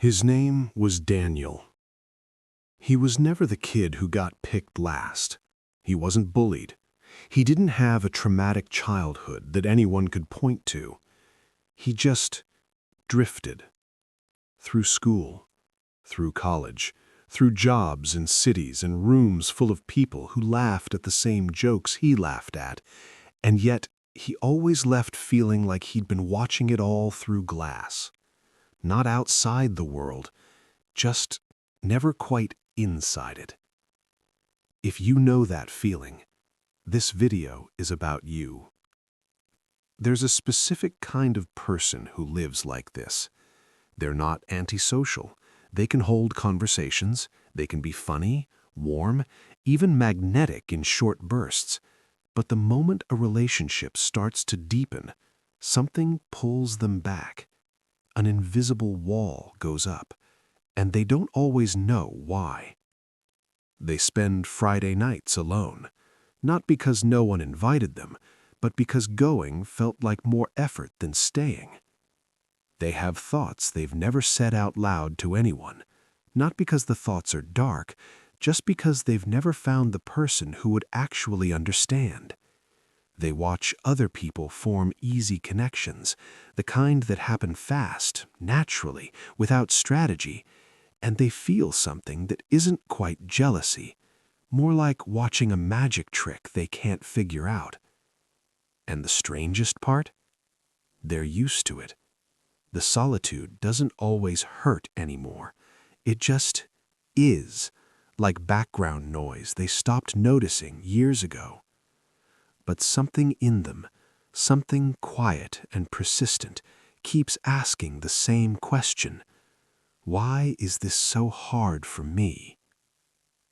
His name was Daniel. He was never the kid who got picked last. He wasn't bullied. He didn't have a traumatic childhood that anyone could point to. He just drifted. Through school, through college, through jobs in cities and rooms full of people who laughed at the same jokes he laughed at, and yet he always left feeling like he'd been watching it all through glass. Not outside the world, just never quite inside it. If you know that feeling, this video is about you. There's a specific kind of person who lives like this. They're not antisocial. They can hold conversations. They can be funny, warm, even magnetic in short bursts. But the moment a relationship starts to deepen, something pulls them back. An invisible wall goes up, and they don't always know why. They spend Friday nights alone, not because no one invited them, but because going felt like more effort than staying. They have thoughts they've never said out loud to anyone, not because the thoughts are dark, just because they've never found the person who would actually understand. They watch other people form easy connections, the kind that happen fast, naturally, without strategy, and they feel something that isn't quite jealousy, more like watching a magic trick they can't figure out. And the strangest part? They're used to it. The solitude doesn't always hurt anymore. It just is, like background noise they stopped noticing years ago. But something in them, something quiet and persistent, keeps asking the same question. Why is this so hard for me?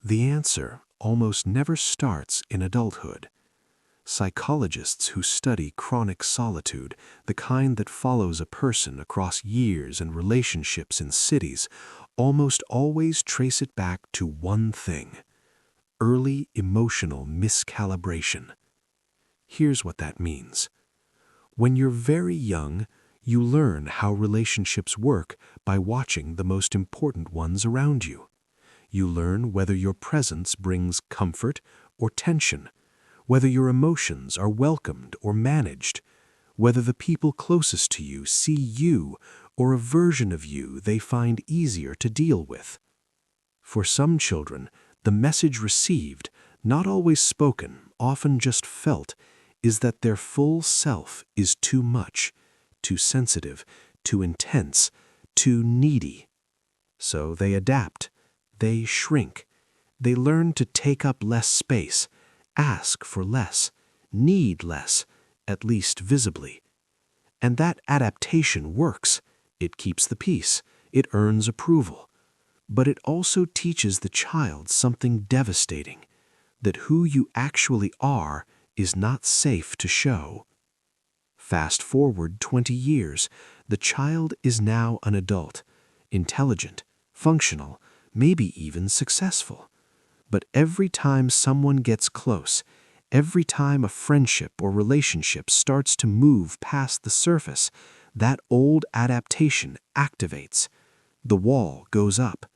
The answer almost never starts in adulthood. Psychologists who study chronic solitude, the kind that follows a person across years and relationships in cities, almost always trace it back to one thing: early emotional miscalibration. Here's what that means. When you're very young, you learn how relationships work by watching the most important ones around you. You learn whether your presence brings comfort or tension, whether your emotions are welcomed or managed, whether the people closest to you see you or a version of you they find easier to deal with. For some children, the message received, not always spoken, often just felt, is that their full self is too much, too sensitive, too intense, too needy. So they adapt, they shrink, they learn to take up less space, ask for less, need less, at least visibly. And that adaptation works. It keeps the peace. It earns approval. But it also teaches the child something devastating, that who you actually are is not safe to show. Fast forward 20 years, the child is now an adult, intelligent, functional, maybe even successful. But every time someone gets close, every time a friendship or relationship starts to move past the surface, that old adaptation activates. The wall goes up,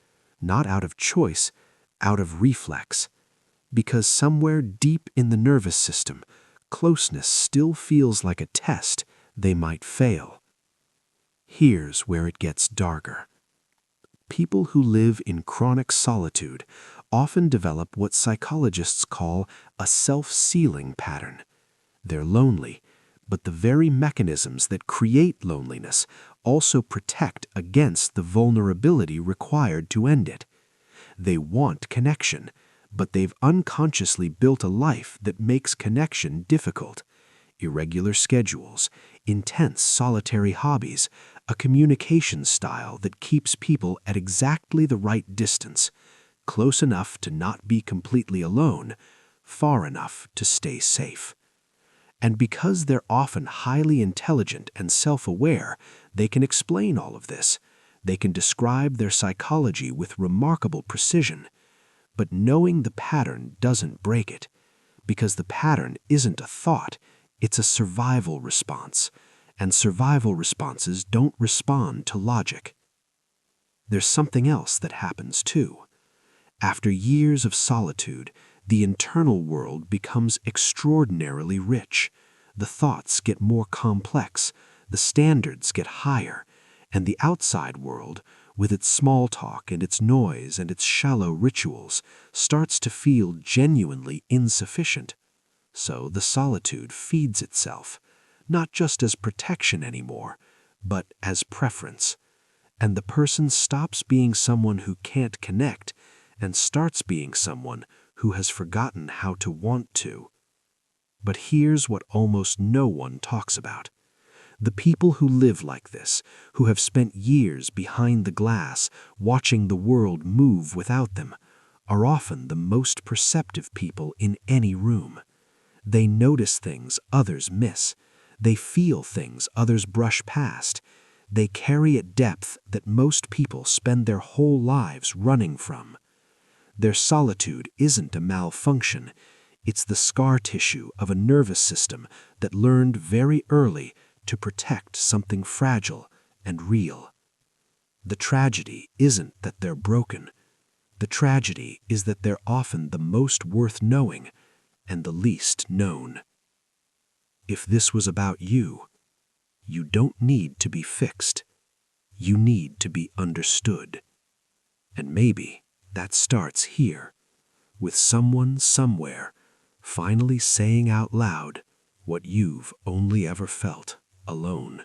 not out of choice, out of reflex. Because somewhere deep in the nervous system, closeness still feels like a test they might fail. Here's where it gets darker. People who live in chronic solitude often develop what psychologists call a self-sealing pattern. They're lonely, but the very mechanisms that create loneliness also protect against the vulnerability required to end it. They want connection, but they've unconsciously built a life that makes connection difficult. Irregular schedules, intense solitary hobbies, a communication style that keeps people at exactly the right distance, close enough to not be completely alone, far enough to stay safe. And because they're often highly intelligent and self-aware, they can explain all of this. They can describe their psychology with remarkable precision. But knowing the pattern doesn't break it, because the pattern isn't a thought, it's a survival response, and survival responses don't respond to logic. there's something else that happens too. After years of solitude, the internal world becomes extraordinarily rich. The thoughts get more complex, the standards get higher, and the outside world, with its small talk and its noise and its shallow rituals, starts to feel genuinely insufficient. So the solitude feeds itself, not just as protection anymore, but as preference. And the person stops being someone who can't connect and starts being someone who has forgotten how to want to. But here's what almost no one talks about. The people who live like this, who have spent years behind the glass watching the world move without them, are often the most perceptive people in any room. They notice things others miss. They feel things others brush past. They carry a depth that most people spend their whole lives running from. Their solitude isn't a malfunction. It's the scar tissue of a nervous system that learned very early to protect something fragile and real. The tragedy isn't that they're broken. The tragedy is that they're often the most worth knowing and the least known. If this was about you, you don't need to be fixed. You need to be understood. And maybe that starts here, with someone somewhere finally saying out loud what you've only ever felt alone.